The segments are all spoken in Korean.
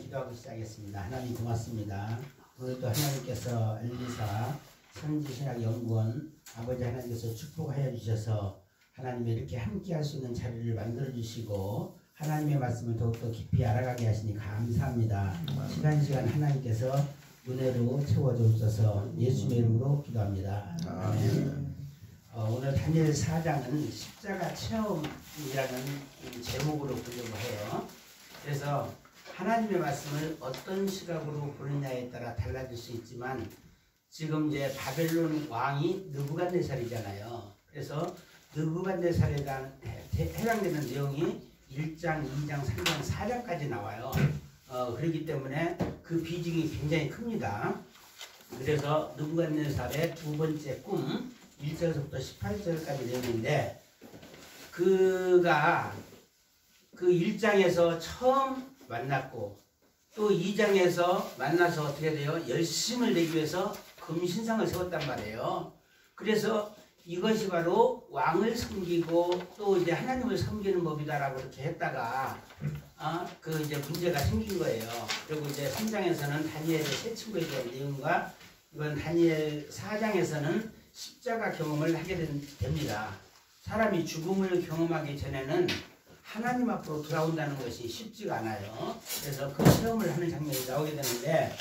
기도하고 시작하겠습니다. 하나님 고맙습니다. 오늘도 하나님께서 엘리사 선지신학연구원 아버지 하나님께서 축복하여 주셔서 하나님이 이렇게 함께 할 수 있는 자리를 만들어 주시고 하나님의 말씀을 더욱더 깊이 알아가게 하시니 감사합니다. 시간 하나님께서 은혜로 채워주셔서 예수님의 이름으로 기도합니다. 아멘. 오늘 다니엘 4장은 십자가 체험이라는 제목으로 보려고 해요. 그래서 하나님의 말씀을 어떤 시각으로 보느냐에 따라 달라질 수 있지만 지금 이제 바벨론 왕이 느부갓네살이잖아요. 그래서 느부갓네살에 해당되는 내용이 1장, 2장, 3장, 4장까지 나와요. 그렇기 때문에 그 비중이 굉장히 큽니다. 그래서 느부갓네살의 두 번째 꿈 1절부터 18절까지 내용인데 그가 그 1장에서 처음 만났고 또 2장에서 만나서 어떻게 돼요? 열심을 내기 위해서 금신상을 세웠단 말이에요. 그래서 이것이 바로 왕을 섬기고 또 이제 하나님을 섬기는 법이다라고 이렇게 했다가 그 이제 문제가 생긴 거예요. 그리고 이제 3장에서는 다니엘의 새 친구에 대한 내용과 이번 다니엘 4장에서는 십자가 경험을 하게 됩니다. 사람이 죽음을 경험하기 전에는 하나님 앞으로 돌아온다는 것이 쉽지가 않아요. 그래서 그 체험을 하는 장면이 나오게 되는데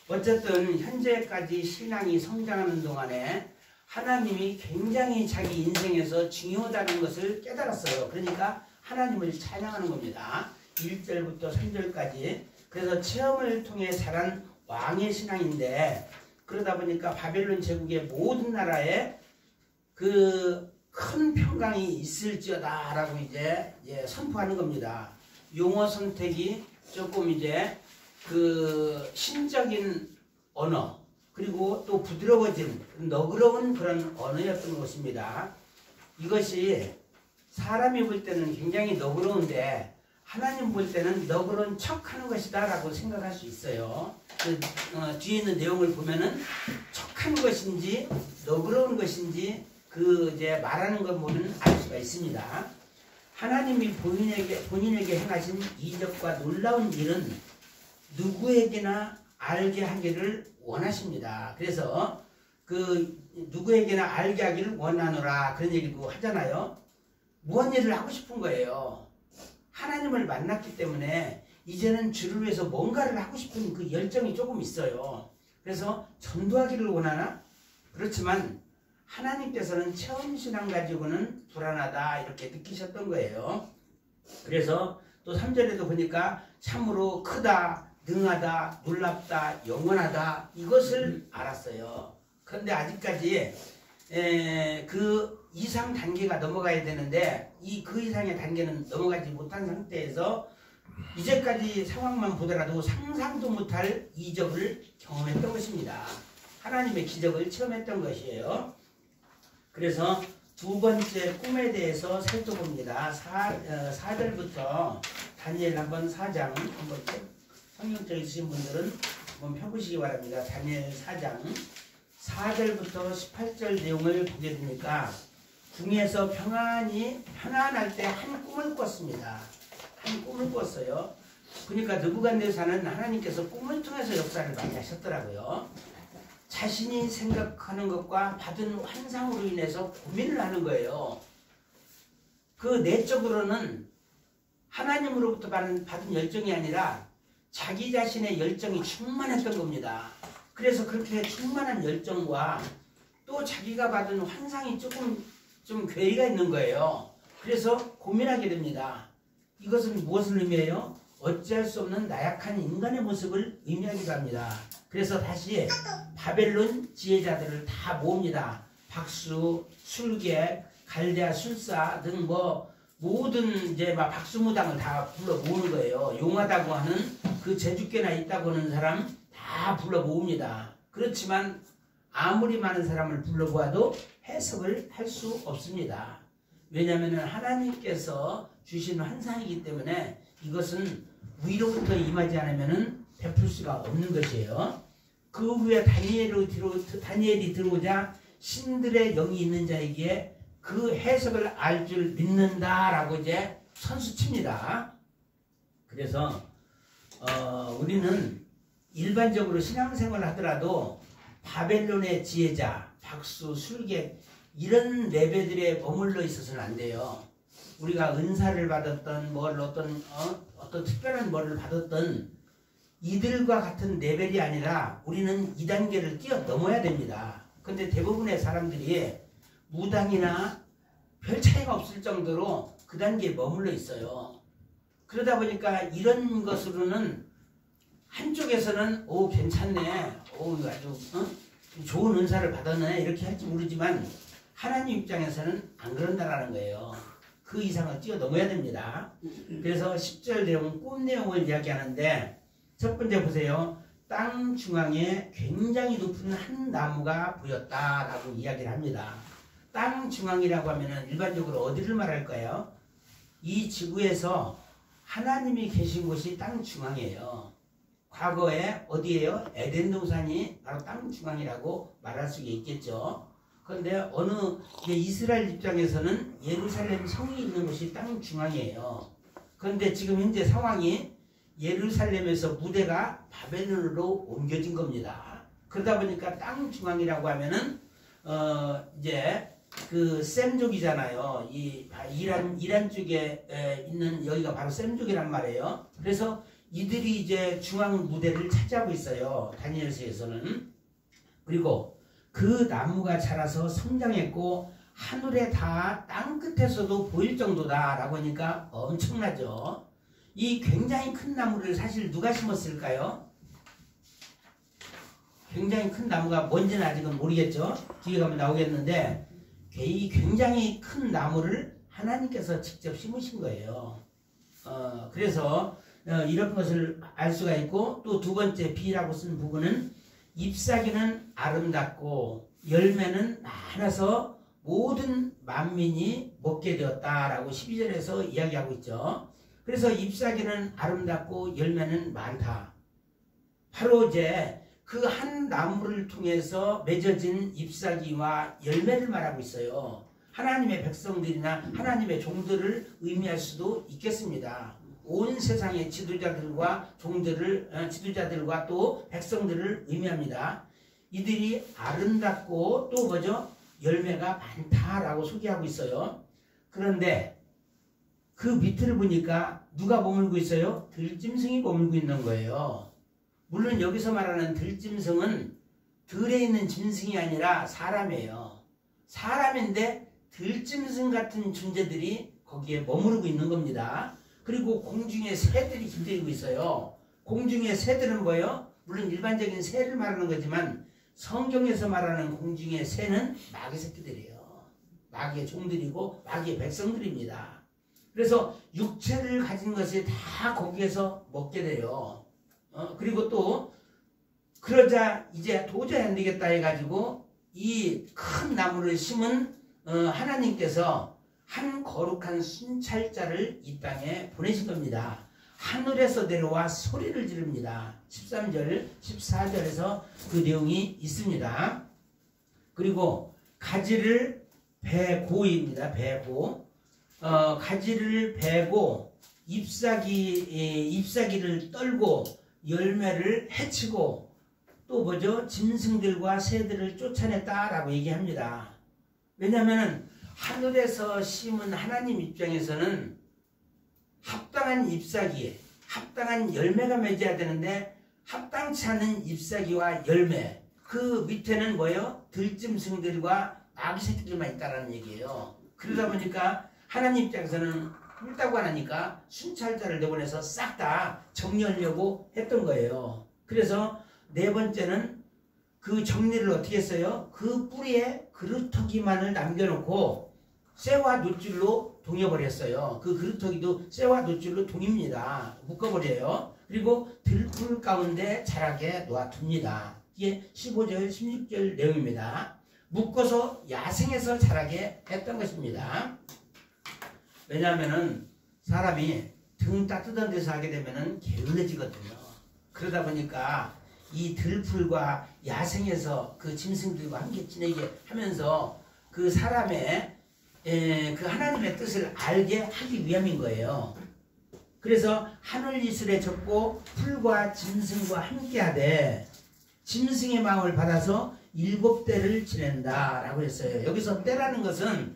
어쨌든 현재까지 신앙이 성장하는 동안에 하나님이 굉장히 자기 인생에서 중요하다는 것을 깨달았어요. 그러니까 하나님을 찬양하는 겁니다. 1절부터 3절까지. 그래서 체험을 통해 자란 왕의 신앙인데 그러다 보니까 바벨론 제국의 모든 나라에 그 큰 평강이 있을지어다 라고 이제 선포하는 겁니다. 용어 선택이 조금 이제 그 신적인 언어 그리고 또 부드러워진 너그러운 그런 언어였던 것입니다. 이것이 사람이 볼 때는 굉장히 너그러운데 하나님 볼 때는 너그러운 척하는 것이다 라고 생각할 수 있어요. 뒤에 있는 내용을 보면은 척한 것인지 너그러운 것인지 그 이제 말하는 것 보면 알 수가 있습니다. 하나님이 본인에게 행하신 이적과 놀라운 일은 누구에게나 알게 하기를 원하십니다. 그래서 그 누구에게나 알게 하기를 원하노라 그런 얘기도 하잖아요. 무언 일을 하고 싶은 거예요. 하나님을 만났기 때문에 이제는 주를 위해서 뭔가를 하고 싶은 그 열정이 조금 있어요. 그래서 전도하기를 원하나? 그렇지만 하나님께서는 체험신앙 가지고는 불안하다 이렇게 느끼셨던 거예요. 그래서 또 3절에도 보니까 참으로 크다, 능하다, 놀랍다, 영원하다 이것을 알았어요. 그런데 아직까지 그 이상 단계가 넘어가야 되는데 그 이상의 단계는 넘어가지 못한 상태에서 이제까지 상황만 보더라도 상상도 못할 이적을 경험했던 것입니다. 하나님의 기적을 체험했던 것이에요. 그래서 두 번째 꿈에 대해서 살펴봅니다. 4절부터 다니엘 한번 4장 한번 성경책 있으신 분들은 한번 펴보시기 바랍니다. 다니엘 4장 4절부터 18절 내용을 보게 되니까 궁에서 편안할 때 한 꿈을 꿨습니다. 한 꿈을 꿨어요. 그러니까 느부갓네살은 하나님께서 꿈을 통해서 역사를 많이 하셨더라고요. 자신이 생각하는 것과 받은 환상으로 인해서 고민을 하는 거예요. 그 내적으로는 하나님으로부터 받은 열정이 아니라 자기 자신의 열정이 충만했던 겁니다. 그래서 그렇게 충만한 열정과 또 자기가 받은 환상이 좀 괴리가 있는 거예요. 그래서 고민하게 됩니다. 이것은 무엇을 의미해요? 어찌할 수 없는 나약한 인간의 모습을 의미하기도 합니다. 그래서 다시 바벨론 지혜자들을 다 모읍니다. 박수, 술객, 갈대아 술사 등 모든 이제 막 박수무당을 다 불러 모으는 거예요. 용하다고 하는 그 제주께나 있다고 하는 사람 다 불러 모읍니다. 그렇지만 아무리 많은 사람을 불러보아도 해석을 할 수 없습니다. 왜냐하면 하나님께서 주신 환상이기 때문에 이것은 위로부터 임하지 않으면 베풀 수가 없는 것이에요. 그 후에 다니엘이 들어오자 신들의 영이 있는 자에게 그 해석을 알 줄 믿는다라고 이제 선수칩니다. 그래서 우리는 일반적으로 신앙생활을 하더라도 바벨론의 지혜자, 박수, 술객 이런 레벨들에 머물러 있어서는 안 돼요. 우리가 은사를 받았던 어떤 특별한 뭐를 받았던 이들과 같은 레벨이 아니라 우리는 2단계를 뛰어넘어야 됩니다. 근데 대부분의 사람들이 무당이나 별 차이가 없을 정도로 그 단계에 머물러 있어요. 그러다 보니까 이런 것으로는 한쪽에서는 오 괜찮네, 오 아주 좋은 은사를 받았네 이렇게 할지 모르지만 하나님 입장에서는 안 그런다라는 거예요. 그 이상을 뛰어넘어야 됩니다. 그래서 10절 내용은 꿈 내용을 이야기하는데 첫 번째 보세요. 땅 중앙에 굉장히 높은 한 나무가 보였다라고 이야기를 합니다. 땅 중앙이라고 하면은 일반적으로 어디를 말할까요? 이 지구에서 하나님이 계신 곳이 땅 중앙이에요. 과거에 어디예요? 에덴 동산이 바로 땅 중앙이라고 말할 수 있겠죠. 그런데 이스라엘 입장에서는 예루살렘 성이 있는 곳이 땅 중앙이에요. 그런데 지금 현재 상황이 예루살렘에서 무대가 바벨론으로 옮겨진 겁니다. 그러다 보니까 땅 중앙이라고 하면은 이제 그 셈족이잖아요. 이 이란 쪽에 있는 여기가 바로 셈족이란 말이에요. 그래서 이들이 이제 중앙 무대를 차지하고 있어요. 다니엘서에서는. 그리고 그 나무가 자라서 성장했고 하늘에 다 땅 끝에서도 보일 정도다라고 하니까 엄청나죠. 이 굉장히 큰 나무를 사실 누가 심었을까요? 굉장히 큰 나무가 뭔지는 아직은 모르겠죠. 뒤에 가면 나오겠는데 이 굉장히 큰 나무를 하나님께서 직접 심으신 거예요. 그래서 이런 것을 알 수가 있고 또 두 번째 B라고 쓴 부분은 잎사귀는 아름답고 열매는 많아서 모든 만민이 먹게 되었다라고 12절에서 이야기하고 있죠. 그래서 잎사귀는 아름답고 열매는 많다. 바로 이제 그 한 나무를 통해서 맺어진 잎사귀와 열매를 말하고 있어요. 하나님의 백성들이나 하나님의 종들을 의미할 수도 있겠습니다. 온 세상의 지도자들과 지도자들과 또 백성들을 의미합니다. 이들이 아름답고 또 뭐죠? 열매가 많다라고 소개하고 있어요. 그런데 그 밑을 보니까 누가 머물고 있어요? 들짐승이 머물고 있는 거예요. 물론 여기서 말하는 들짐승은 들에 있는 짐승이 아니라 사람이에요. 사람인데 들짐승 같은 존재들이 거기에 머무르고 있는 겁니다. 그리고 공중에 새들이 기다리고 있어요. 공중의 새들은 뭐예요? 물론 일반적인 새를 말하는 거지만 성경에서 말하는 공중의 새는 마귀 새끼들이에요. 마귀의 종들이고 마귀의 백성들입니다. 그래서 육체를 가진 것이 다 거기에서 먹게 돼요. 그리고 또 그러자 이제 도저히 안 되겠다 해가지고 이 큰 나무를 심은 하나님께서 한 거룩한 순찰자를 이 땅에 보내신 겁니다. 하늘에서 내려와 소리를 지릅니다. 13절, 14절에서 그 내용이 있습니다. 그리고 가지를 베고입니다. 베고. 가지를 베고 잎사귀를 떨고 열매를 해치고 또 뭐죠? 짐승들과 새들을 쫓아냈다라고 얘기합니다. 왜냐하면 하늘에서 심은 하나님 입장에서는 합당한 잎사귀, 합당한 열매가 맺어야 되는데 합당치 않은 잎사귀와 열매, 그 밑에는 뭐예요? 들짐승들과 마귀 새끼들만 있다라는 얘기예요. 그러다 보니까 하나님 입장에서는 옳다고 하니까 순찰자를 내보내서 싹 다 정리하려고 했던 거예요. 그래서 네 번째는 그 정리를 어떻게 했어요? 그 뿌리에 그루터기만을 남겨놓고 쇠와 놋줄로 동여버렸어요. 그 그루터기도 쇠와 놋줄로 동입니다. 묶어버려요. 그리고 들풀 가운데 자라게 놓아둡니다. 이게 15절, 16절 내용입니다. 묶어서 야생에서 자라게 했던 것입니다. 왜냐하면은 사람이 등 따뜻한 데서 하게 되면은 게을러지거든요. 그러다 보니까 이 들풀과 야생에서 그 짐승들과 함께 지내게 하면서 그 사람의 그 하나님의 뜻을 알게 하기 위함인 거예요. 그래서 하늘 이슬에 젖고 풀과 짐승과 함께하되 짐승의 마음을 받아서 7대를 지낸다 라고 했어요. 여기서 때라는 것은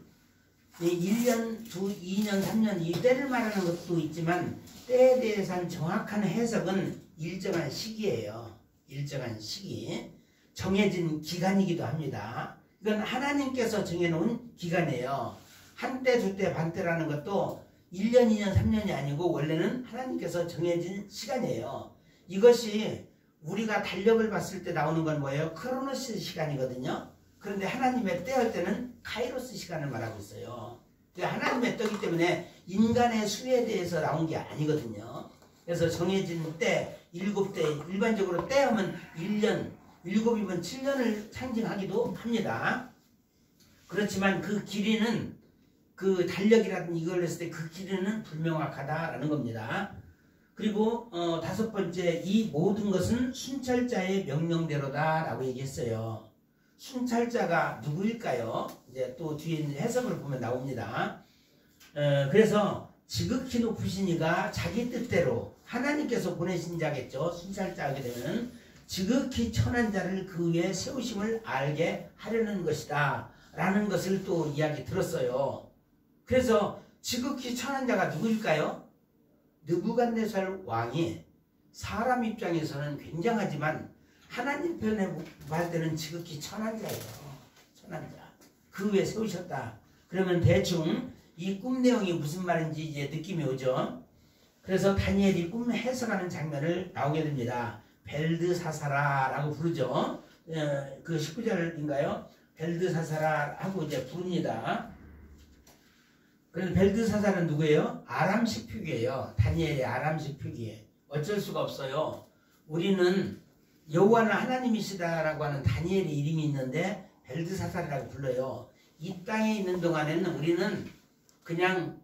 1년, 2년, 3년 이 때를 말하는 것도 있지만 때에 대해서는 정확한 해석은 일정한 시기예요. 일정한 시기. 정해진 기간이기도 합니다. 이건 하나님께서 정해놓은 기간이에요. 한때, 두때, 반때라는 것도 1년, 2년, 3년이 아니고 원래는 하나님께서 정해진 시간이에요. 이것이 우리가 달력을 봤을 때 나오는 건 뭐예요? 크로노스 시간이거든요. 그런데 하나님의 때할 때는 카이로스 시간을 말하고 있어요. 하나님의 때이기 때문에 인간의 수에 대해서 나온 게 아니거든요. 그래서 정해진 때, 7대, 일반적으로 때 하면 1년, 7이면 7년을 상징하기도 합니다. 그렇지만 그 길이는 그 달력이라든지 이걸 했을 때 그 길이는 불명확하다라는 겁니다. 그리고 5번째, 이 모든 것은 순찰자의 명령대로다 라고 얘기했어요. 순찰자가 누구일까요? 이제 또 뒤에 있는 해석을 보면 나옵니다. 그래서 지극히 높으신 이가 자기 뜻대로 하나님께서 보내신 자겠죠. 순찰자 하게 되면 지극히 천한 자를 그 위에 세우심을 알게 하려는 것이다 라는 것을 또 이야기 들었어요. 그래서 지극히 천한 자가 누구일까요? 느부갓네살 왕이 사람 입장에서는 굉장하지만 하나님 편에 볼 때는 지극히 천한 자예요. 천한 자. 그 위에 세우셨다. 그러면 대충 이 꿈 내용이 무슨 말인지 이제 느낌이 오죠. 그래서 다니엘이 꿈 해석하는 장면을 나오게 됩니다. 벨드사사라라고 부르죠. 그 19절인가요? 벨드사사라 하고 이제 부릅니다. 그래서 벨드사사는 누구예요? 아람식 표기예요. 다니엘의 아람식 표기에 어쩔 수가 없어요. 우리는 여호와는 하나님이시다라고 하는 다니엘의 이름이 있는데 벨드사사라고 불러요. 이 땅에 있는 동안에는 우리는 그냥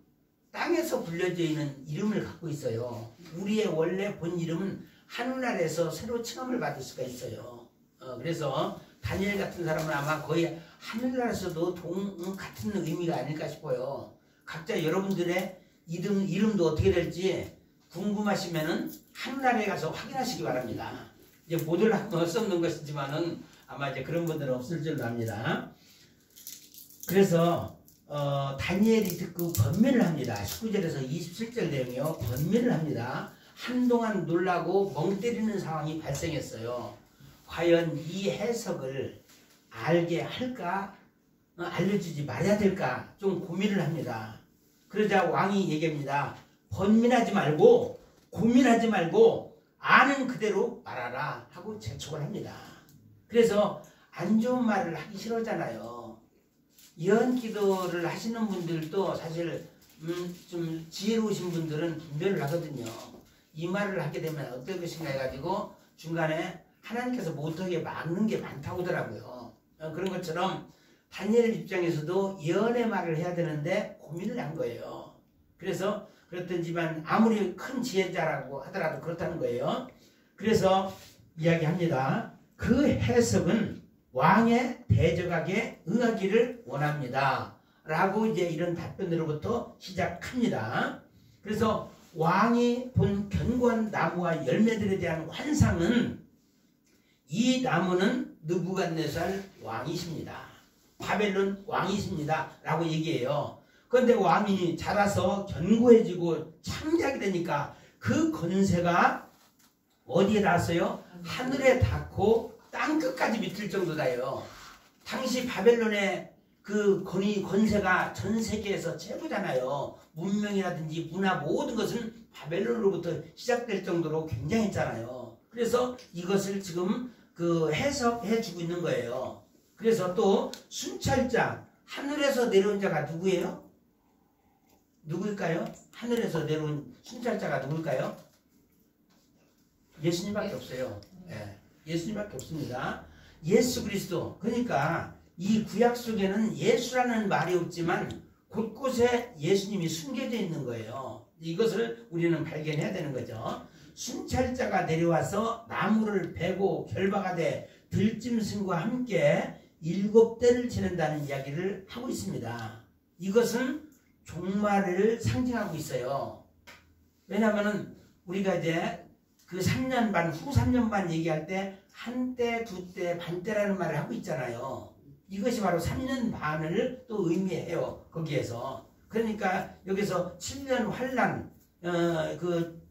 땅에서 불려져 있는 이름을 갖고 있어요. 우리의 원래 본 이름은 하늘나라에서 새로 칭함을 받을 수가 있어요. 그래서 다니엘 같은 사람은 아마 거의 하늘나라에서도 같은 의미가 아닐까 싶어요. 각자 여러분들의 이름도 어떻게 될지 궁금하시면은 하늘나라에 가서 확인하시기 바랍니다. 이제 모두를 할 수 없는 것이지만은 아마 이제 그런 분들은 없을 줄로 압니다. 그래서 다니엘이 듣고 번민을 합니다. 19절에서 27절 내용이요. 번민을 합니다. 한동안 놀라고 멍 때리는 상황이 발생했어요. 과연 이 해석을 알게 할까? 알려주지 말아야 될까? 좀 고민을 합니다. 그러자 왕이 얘기합니다. 번민하지 말고 고민하지 말고 아는 그대로 말하라 하고 재촉을 합니다. 그래서 안 좋은 말을 하기 싫어하잖아요. 예언 기도를 하시는 분들도 사실 좀 지혜로우신 분들은 분별을 하거든요. 이 말을 하게 되면 어떨 것인가 해가지고 중간에 하나님께서 못하게 막는 게 많다고 하더라고요. 그런 것처럼 다니엘 입장에서도 예언의 말을 해야 되는데 고민을 한 거예요. 그래서 그렇던지만 아무리 큰 지혜자라고 하더라도 그렇다는 거예요. 그래서 이야기합니다. 그 해석은 왕의 대적에게 응하기를 원합니다. 라고 이제 이런 답변으로부터 시작합니다. 그래서 왕이 본 견고한 나무와 열매들에 대한 환상은 이 나무는 느부갓네살 왕이십니다. 바벨론 왕이십니다. 라고 얘기해요. 그런데 왕이 자라서 견고해지고 창대하게 되니까 그 권세가 어디에 닿았어요? 하늘에 닿고 땅끝까지 미칠 정도다요. 당시 바벨론의 그 권세가 전 세계에서 최고잖아요. 문명이라든지 문화 모든 것은 바벨론으로부터 시작될 정도로 굉장했잖아요. 그래서 이것을 지금 그 해석해 주고 있는 거예요. 그래서 또 순찰자, 하늘에서 내려온 자가 누구예요? 누구일까요? 하늘에서 내려온 순찰자가 누구일까요? 예수님밖에 없어요. 네. 예수님밖에 없습니다. 예수 그리스도. 그러니까 이 구약 속에는 예수라는 말이 없지만 곳곳에 예수님이 숨겨져 있는 거예요. 이것을 우리는 발견해야 되는 거죠. 순찰자가 내려와서 나무를 베고 결박하되 들짐승과 함께 7대를 지낸다는 이야기를 하고 있습니다. 이것은 종말을 상징하고 있어요. 왜냐면은 우리가 이제 그 3년 반, 후 3년 반 얘기할 때 한때, 두때, 반때라는 말을 하고 있잖아요. 이것이 바로 3년 반을 또 의미해요. 거기에서. 그러니까 여기서 7년 환란,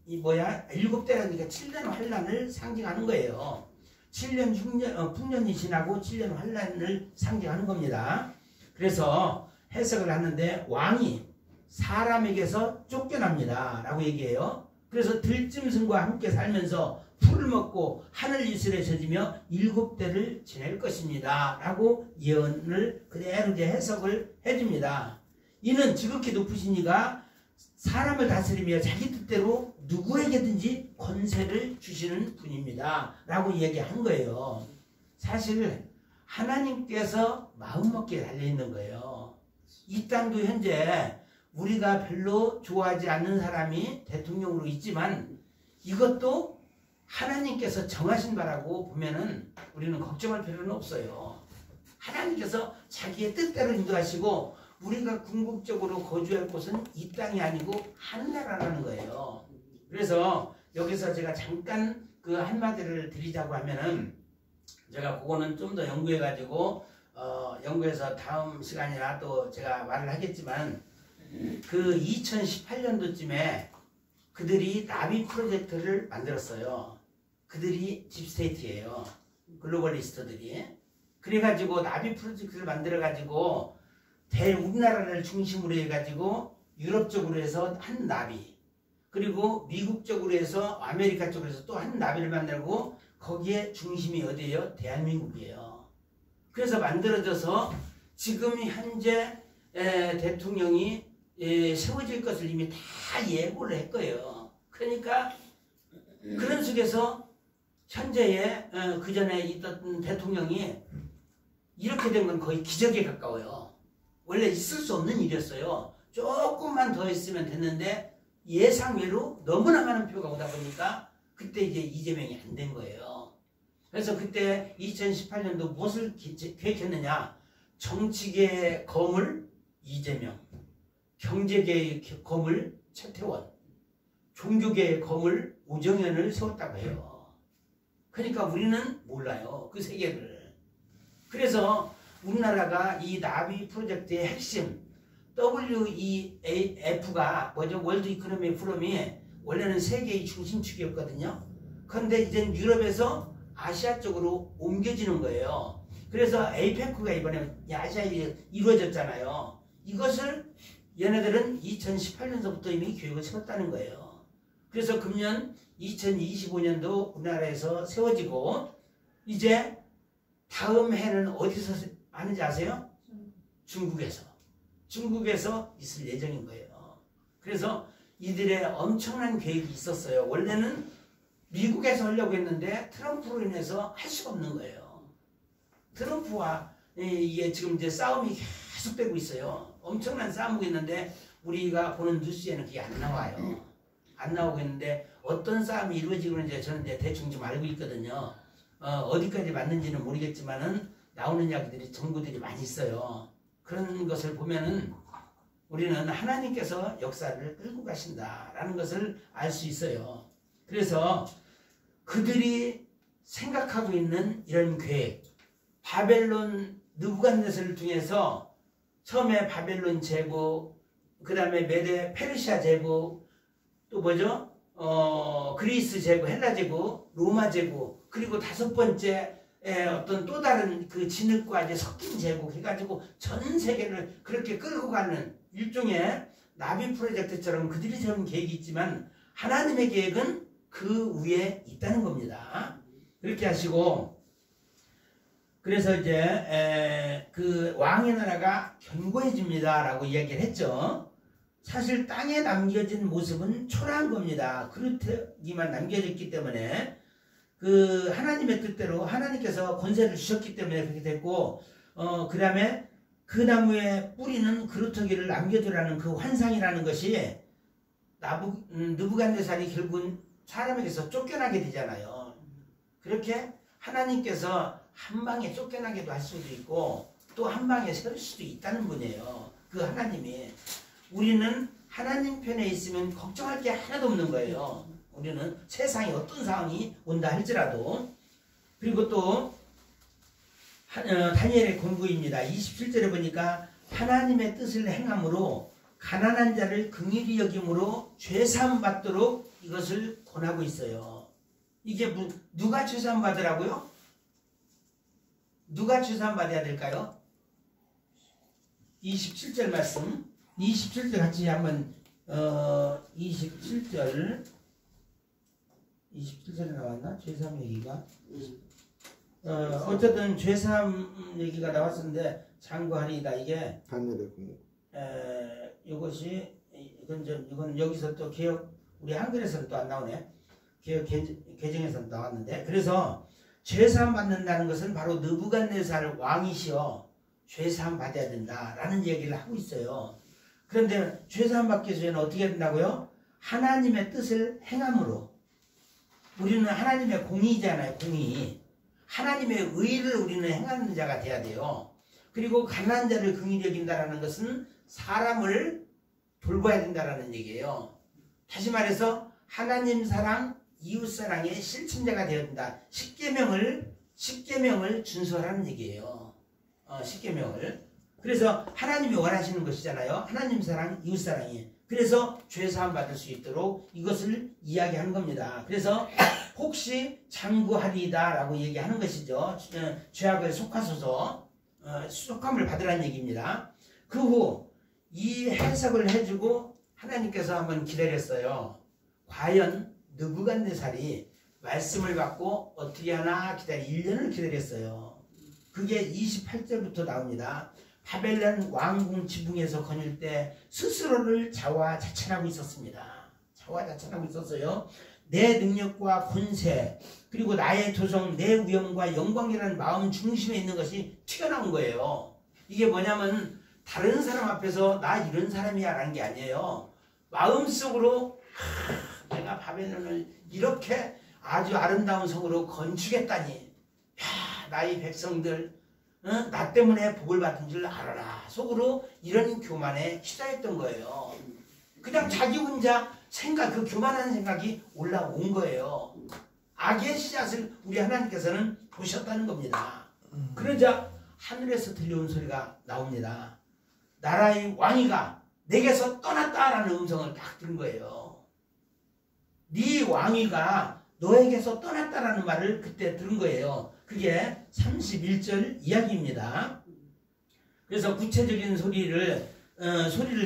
일곱 때라니까 7년 환란을 상징하는 거예요. 7년 풍년이 지나고 7년 환란을 상징하는 겁니다. 그래서 해석을 하는데 왕이 사람에게서 쫓겨납니다. 라고 얘기해요. 그래서 들짐승과 함께 살면서 풀을 먹고 하늘 이슬에 젖으며 7대를 지낼 것입니다. 라고 예언을 그대로 이제 해석을 해줍니다. 이는 지극히 높으신 이가 사람을 다스리며 자기 뜻대로 누구에게든지 권세를 주시는 분입니다. 라고 얘기한 거예요. 사실 하나님께서 마음먹기에 달려있는 거예요. 이 땅도 현재 우리가 별로 좋아하지 않는 사람이 대통령으로 있지만 이것도 하나님께서 정하신 바라고 보면은 우리는 걱정할 필요는 없어요. 하나님께서 자기의 뜻대로 인도하시고 우리가 궁극적으로 거주할 곳은 이 땅이 아니고 하늘나라라는 거예요. 그래서 여기서 제가 잠깐 그 한마디를 드리자고 하면은 제가 그거는 좀 더 연구해가지고 연구해서 다음 시간이나 또 제가 말을 하겠지만 그 2018년도쯤에 그들이 나비 프로젝트를 만들었어요. 그들이 딥스테이트예요. 글로벌리스트들이. 그래가지고 나비 프로젝트를 만들어가지고 우리나라를 중심으로 해가지고 유럽 쪽으로 해서 한 나비, 그리고 미국 쪽으로 해서 아메리카 쪽으로 해서 또 한 나비를 만들고 거기에 중심이 어디예요? 대한민국이에요. 그래서 만들어져서 지금 현재 대통령이 세워질 것을 이미 다 예고를 했고요. 그러니까 그런 속에서 현재의 그 전에 있던 대통령이 이렇게 된 건 거의 기적에 가까워요. 원래 있을 수 없는 일이었어요. 조금만 더 했으면 됐는데 예상외로 너무나 많은 표가 오다 보니까 그때 이제 이재명이 안 된 거예요. 그래서 그때 2018년도 무엇을 계획했느냐? 정치계의 거물 이재명, 경제계의 거물 최태원, 종교계의 거물 우정현을 세웠다고 해요. 그러니까 우리는 몰라요. 그 세계를. 그래서 우리나라가 이 나비 프로젝트의 핵심 WEF가 뭐죠? 월드 이코노미 포럼이 원래는 세계의 중심축이었거든요. 그런데 이제 유럽에서 아시아 쪽으로 옮겨지는 거예요. 그래서 에이페크가 이번에 아시아에 이루어졌잖아요. 이것을 얘네들은 2018년서부터 이미 계획을 세웠다는 거예요. 그래서 금년 2025년도 우리나라에서 세워지고 이제 다음 해는 어디서 하는지 아세요? 중국에서 있을 예정인 거예요. 그래서 이들의 엄청난 계획이 있었어요. 원래는 미국에서 하려고 했는데 트럼프로 인해서 할 수가 없는 거예요. 트럼프와 이게 지금 이제 싸움이 계속되고 있어요. 엄청난 싸움이 있는데 우리가 보는 뉴스에는 그게 안 나와요. 안 나오고 있는데 어떤 싸움이 이루어지고 있는지 저는 이제 대충 좀 알고 있거든요. 어디까지 맞는지는 모르겠지만은 나오는 이야기들이 정보들이 많이 있어요. 그런 것을 보면은 우리는 하나님께서 역사를 끌고 가신다라는 것을 알 수 있어요. 그래서 그들이 생각하고 있는 이런 계획, 바벨론 느부갓네살을 통해서 처음에 바벨론 제국, 그 다음에 메데 페르시아 제국, 또 뭐죠? 그리스 제국, 헬라 제국, 로마 제국, 그리고 5번째 어떤 또 다른 그 진흙과 이제 섞인 제국 해가지고 전 세계를 그렇게 끌고 가는 일종의 나비 프로젝트처럼 그들이 세운 계획이 있지만 하나님의 계획은 그 위에 있다는 겁니다. 그렇게 하시고 그래서 이제 그 왕의 나라가 견고해집니다 라고 이야기를 했죠. 사실 땅에 남겨진 모습은 초라한 겁니다. 그릇기만 남겨졌기 때문에 그 하나님의 뜻대로 하나님께서 권세를 주셨기 때문에 그렇게 됐고 그 다음에 그 나무에 뿌리는 그루터기를 남겨두라는 그 환상이라는 것이 느부갓네살이 결국은 사람에게서 쫓겨나게 되잖아요. 그렇게 하나님께서 한 방에 쫓겨나게도 할 수도 있고 또 한 방에 세울 수도 있다는 분이에요. 그 하나님이. 우리는 하나님 편에 있으면 걱정할 게 하나도 없는 거예요. 우리는 세상에 어떤 상황이 온다 할지라도. 그리고 또 다니엘의 공부입니다. 27절에 보니까 하나님의 뜻을 행함으로 가난한 자를 긍휼히 여김으로 죄사함 받도록 이것을 권하고 있어요. 이게 누가 죄사함 받으라고요? 누가 죄사함 받아야 될까요? 27절 말씀, 27절 같이 한번 27절에 나왔나? 죄사함 얘기가 어쨌든 죄사함 얘기가 나왔었는데 장구하리이다. 이게 이것이 이건 여기서 또 개혁 우리 한글에서는 또 안 나오네. 개혁 개정에서는 나왔는데, 그래서 죄사함 받는다는 것은 바로 느부갓네살 왕이시여 죄사함 받아야 된다라는 얘기를 하고 있어요. 그런데 죄사함 받기 위해서는 어떻게 된다고요? 하나님의 뜻을 행함으로. 우리는 하나님의 공의잖아요. 공의. 하나님의 의를 우리는 행하는 자가 돼야 돼요. 그리고 가난한 자를 긍휼히 여긴다라는 것은 사람을 돌봐야 된다라는 얘기예요. 다시 말해서 하나님 사랑, 이웃 사랑의 실천자가 되어야 된다. 십계명을 준수하라는 얘기예요. 십계명을. 그래서 하나님이 원하시는 것이잖아요. 하나님 사랑, 이웃 사랑이. 그래서 죄사함 받을 수 있도록 이것을 이야기하는 겁니다. 그래서 혹시 장구하리이다 라고 얘기하는 것이죠. 죄악을 속하소서, 속함을 받으라는 얘기입니다. 그 후 이 해석을 해주고 하나님께서 한번 기다렸어요. 과연 느부갓네살이 말씀을 받고 어떻게 하나 1년을 기다렸어요. 그게 28절부터 나옵니다. 바벨론 왕궁 지붕에서 거닐 때 스스로를 자화자찬하고 있었습니다. 자화자찬하고 있었어요. 내 능력과 권세, 그리고 나의 도성, 내 위엄과 영광이라는 마음 중심에 있는 것이 튀어나온 거예요. 이게 뭐냐면 다른 사람 앞에서 나 이런 사람이야 라는 게 아니에요. 마음속으로 내가 바벨론을 이렇게 아주 아름다운 성으로 건축했다니, 나의 백성들 나 때문에 복을 받은 줄 알아라. 속으로 이런 교만에 시달렸던 거예요. 그냥 자기 혼자 그 교만한 생각이 올라온 거예요. 악의 씨앗을 우리 하나님께서는 보셨다는 겁니다. 그러자 하늘에서 들려온 소리가 나옵니다. 나라의 왕이가 내게서 떠났다라는 음성을 딱 들은 거예요. 네 왕이가 너에게서 떠났다라는 말을 그때 들은 거예요. 그게 31절 이야기입니다. 그래서 구체적인 소리를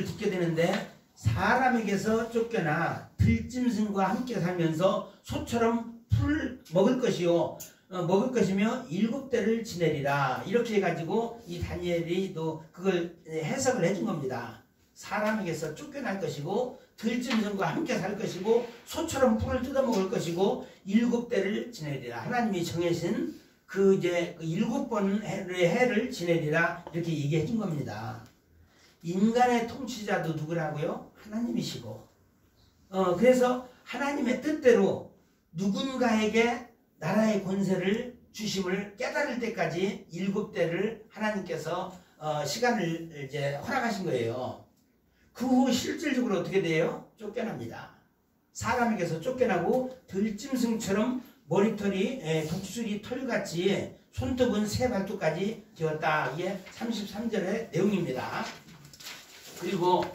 듣게 되는데, 사람에게서 쫓겨나 들짐승과 함께 살면서 소처럼 풀 먹을 것이요 먹을 것이며 7대를 지내리라. 이렇게 해가지고 이 다니엘이 또 그걸 해석을 해준 겁니다. 사람에게서 쫓겨날 것이고 들짐승과 함께 살 것이고 소처럼 풀을 뜯어먹을 것이고 7대를 지내리라. 하나님이 정해진 그 7번의 해를 지내리라. 이렇게 얘기해 준 겁니다. 인간의 통치자도 누구라고요? 하나님이시고, 그래서 하나님의 뜻대로 누군가에게 나라의 권세를 주심을 깨달을 때까지 7대를 하나님께서 시간을 이제 허락하신 거예요. 그 후 실질적으로 어떻게 돼요? 쫓겨납니다. 사람에게서 쫓겨나고 들짐승처럼 머리털이 독수리 털같이 손톱은 새 발톱까지 되었다. 이게 33절의 내용입니다. 그리고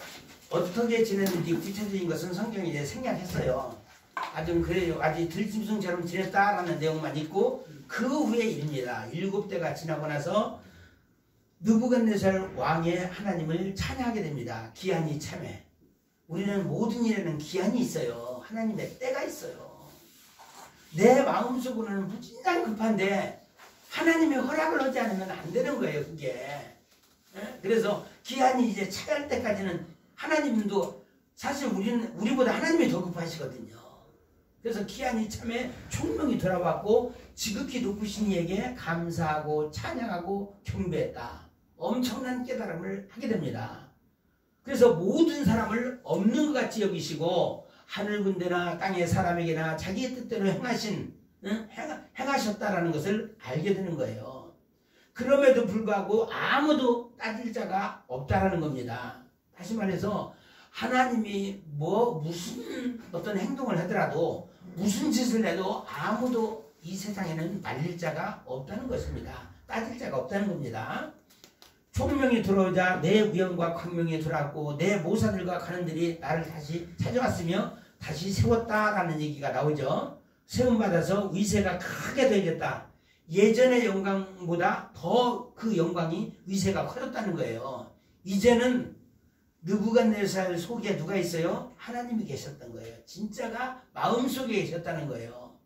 어떻게 지냈는지 구체적인 것은 성경이 이제 생략했어요. 아주 그래요. 아주 들짐승처럼 지냈다라는 내용만 있고, 그 후에 일입니다. 7대가 지나고 나서 느부갓네살 왕의 하나님을 찬양하게 됩니다. 기한이 참에. 우리는 모든 일에는 기한이 있어요. 하나님의 때가 있어요. 내 마음속으로는 무진장 급한데 하나님의 허락을 하지 않으면 안 되는 거예요. 그게. 그래서 기한이 이제 차할 때까지는 하나님도 사실 우리보다 하나님이 더 급하시거든요. 그래서 기한이 참에 총명이 돌아왔고 지극히 높으신 이에게 감사하고 찬양하고 경배했다. 엄청난 깨달음을 하게 됩니다. 그래서 모든 사람을 없는 것 같이 여기시고 하늘 군대나 땅의 사람에게나 자기의 뜻대로 행하셨다라는 것을 알게 되는 거예요. 그럼에도 불구하고 아무도 따질 자가 없다라는 겁니다. 다시 말해서 하나님이 무슨 어떤 행동을 하더라도 무슨 짓을 해도 아무도 이 세상에는 말릴 자가 없다는 것입니다. 따질 자가 없다는 겁니다. 총명이 들어오자 내 위엄과 광명이 돌아왔고 내 모사들과 가는들이 나를 다시 찾아왔으며 다시 세웠다라는 얘기가 나오죠. 세움받아서 위세가 크게 되겠다. 예전의 영광보다 더 그 영광이 위세가 커졌다는 거예요. 이제는 느부갓네살 속에 누가 있어요? 하나님이 계셨던 거예요. 진짜가 마음속에 계셨다는 거예요.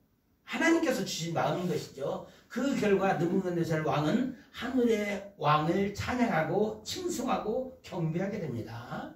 하나님께서 주신 마음인 것이죠. 그 결과 느부갓네살 왕은 하늘의 왕을 찬양하고 칭송하고 경배하게 됩니다.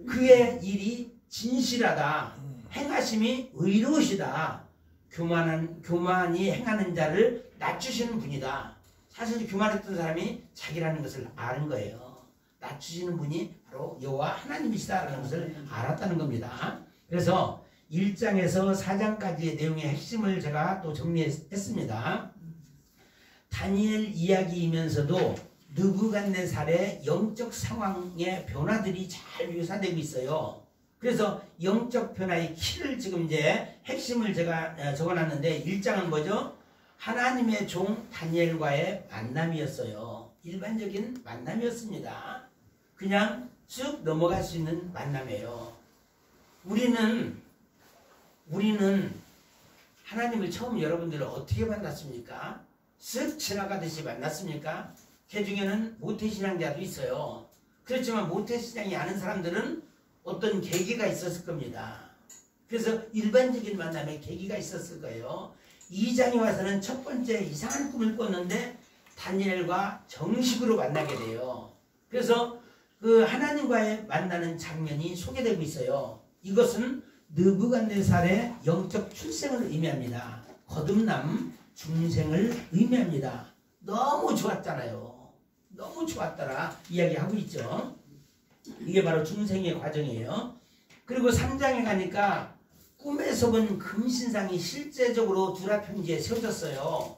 그의 일이 진실하다. 행하심이 의로우시다. 교만이 행하는 자를 낮추시는 분이다. 사실 교만했던 사람이 자기라는 것을 아는 거예요. 낮추시는 분이 바로 여호와 하나님이시다라는 것을 알았다는 겁니다. 그래서 1장에서 4장까지의 내용의 핵심을 제가 또 정리했습니다. 다니엘 이야기이면서도 느부갓네살의 영적 상황의 변화들이 잘 묘사되고 있어요. 그래서 영적 변화의 키를 지금 이제 핵심을 제가 적어놨는데 1장은 뭐죠? 하나님의 종 다니엘과의 만남이었어요. 일반적인 만남이었습니다. 그냥 쑥 넘어갈 수 있는 만남이에요. 우리는 하나님을 처음 여러분들은 어떻게 만났습니까? 쓱 지나가듯이 만났습니까? 그 중에는 모태신앙자도 있어요. 그렇지만 모태신앙이 아는 사람들은 어떤 계기가 있었을 겁니다. 그래서 일반적인 만남에 계기가 있었을 거예요. 2장에 와서는 첫 번째 이상한 꿈을 꿨는데 다니엘과 정식으로 만나게 돼요. 그래서 그 하나님과의 만나는 장면이 소개되고 있어요. 이것은 느부갓네살의 영적 출생을 의미합니다. 거듭남, 중생을 의미합니다. 너무 좋았잖아요. 너무 좋았더라 이야기하고 있죠. 이게 바로 중생의 과정이에요. 그리고 3장에 가니까 꿈에서 본 금신상이 실제적으로 두라평지에 세워졌어요.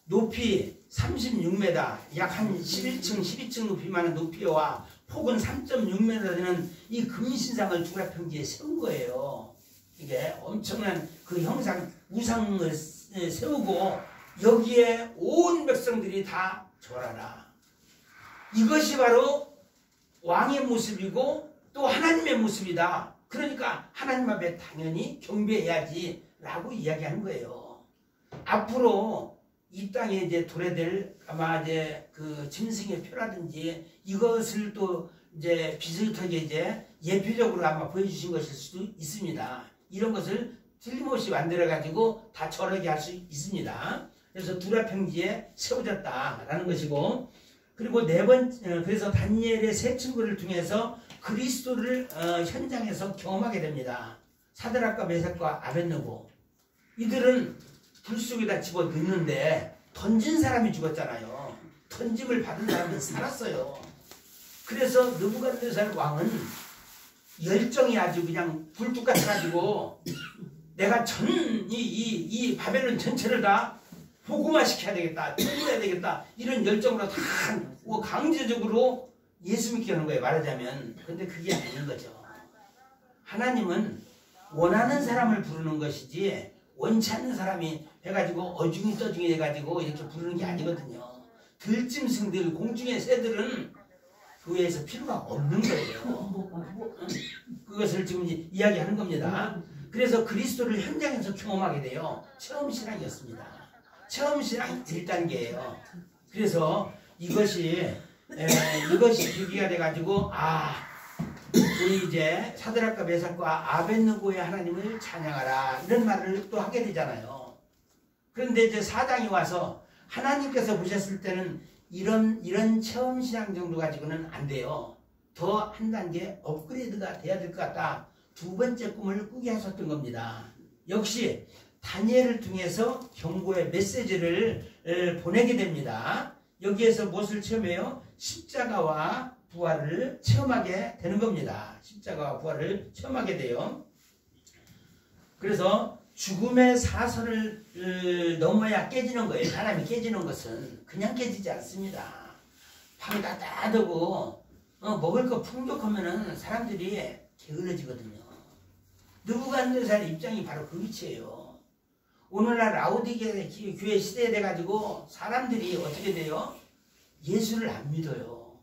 높이 36m, 약 한 11층, 12층 높이 많은 높이와 폭은 3.6m 되는 이 금신상을 두라평지에 세운 거예요. 이게 엄청난 그 형상, 우상을 세우고 여기에 온 백성들이 다 절하라. 이것이 바로 왕의 모습이고 또 하나님의 모습이다. 그러니까 하나님 앞에 당연히 경배해야지 라고 이야기하는 거예요. 앞으로 이 땅에 이제 도래될 아마 이제 그 짐승의 표라든지 이것을 또 이제 비슷하게 이제 예표적으로 아마 보여주신 것일 수도 있습니다. 이런 것을 틀림없이 만들어가지고 다 절하게 할 수 있습니다. 그래서 두라평지에 세워졌다라는 것이고, 그리고 그래서 다니엘의 세 친구를 통해서 그리스도를 현장에서 경험하게 됩니다. 사드락과 메삭과 아벳느고, 이들은 불 속에다 집어 넣는데 던진 사람이 죽었잖아요. 던짐을 받은 사람은 살았어요. 그래서 느부갓네살 왕은 열정이 아주 그냥 불뚝 같아가지고 내가 이 바벨론 전체를 다 복음화시켜야 되겠다, 천국해야 되겠다, 이런 열정으로 다 강제적으로 예수 믿게 하는 거예요, 말하자면. 근데 그게 아닌 거죠. 하나님은 원하는 사람을 부르는 것이지 원치 않는 사람이 해가지고 어중이 떠중이 해가지고 이렇게 부르는 게 아니거든요. 들짐승들, 공중의 새들은 교회에서 필요가 없는 거예요. 그것을 지금 이야기하는 겁니다. 그래서 그리스도를 현장에서 경험하게 돼요. 처음 신앙이었습니다. 처음 신앙 1단계예요. 그래서 이것이 계기가 돼가지고 우리 이제 사드락과 메삭과 아벳느고의 하나님을 찬양하라 이런 말을 또 하게 되잖아요. 그런데 이제 4장이 와서 하나님께서 보셨을 때는 이런 체험 신앙 정도 가지고는 안 돼요. 더 한 단계 업그레이드가 돼야 될 것 같다. 두 번째 꿈을 꾸게 하셨던 겁니다. 역시 다니엘을 통해서 경고의 메시지를 보내게 됩니다. 여기에서 무엇을 체험해요? 십자가와 부활을 체험하게 되는 겁니다. 십자가와 부활을 체험하게 돼요. 그래서 죽음의 사선을 넘어야 깨지는 거예요. 사람이 깨지는 것은 그냥 깨지지 않습니다. 밤이 따뜻하고 먹을 거 풍족하면은 사람들이 게을러지거든요. 느부갓네살 입장이 바로 그 위치예요. 오늘날 라오디게 교회 시대에 돼가지고 사람들이 어떻게 돼요? 예수를 안 믿어요.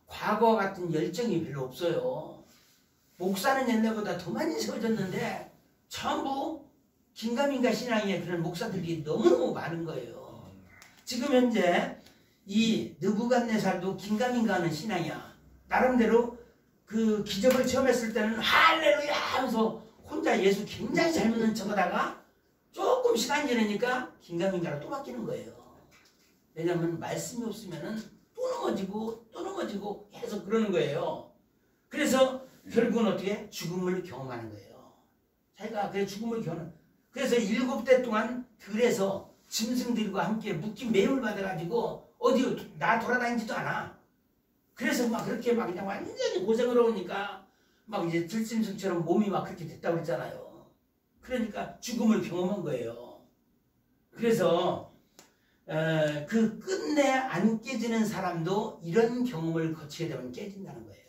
과거와 같은 열정이 별로 없어요. 목사는 옛날보다 더 많이 세워졌는데 전부 긴가민가 신앙의 그런 목사들이 너무너무 많은 거예요. 지금 현재 이 느부갓네살도 긴가민가 하는 신앙이야. 나름대로 그 기적을 체험했을 때는 할렐루야 하면서 혼자 예수 굉장히 잘 믿는 척하다가 조금 시간이 지나니까 긴가민가로 또 바뀌는 거예요. 왜냐하면 말씀이 없으면 또 넘어지고 계속 그러는 거예요. 그래서 결국은 어떻게? 죽음을 경험하는 거예요. 자기가 그래 죽음을 경험. 그래서 7대 동안 들에서 짐승들과 함께 묶인 매임을 받아가지고 어디 나 돌아다니지도 않아. 그래서 막 그렇게 막 그냥 완전히 고생을 하니까 막 이제 들짐승처럼 몸이 막 그렇게 됐다고 그랬잖아요. 그러니까 죽음을 경험한 거예요. 그래서 그 끝내 안 깨지는 사람도 이런 경험을 거치게 되면 깨진다는 거예요.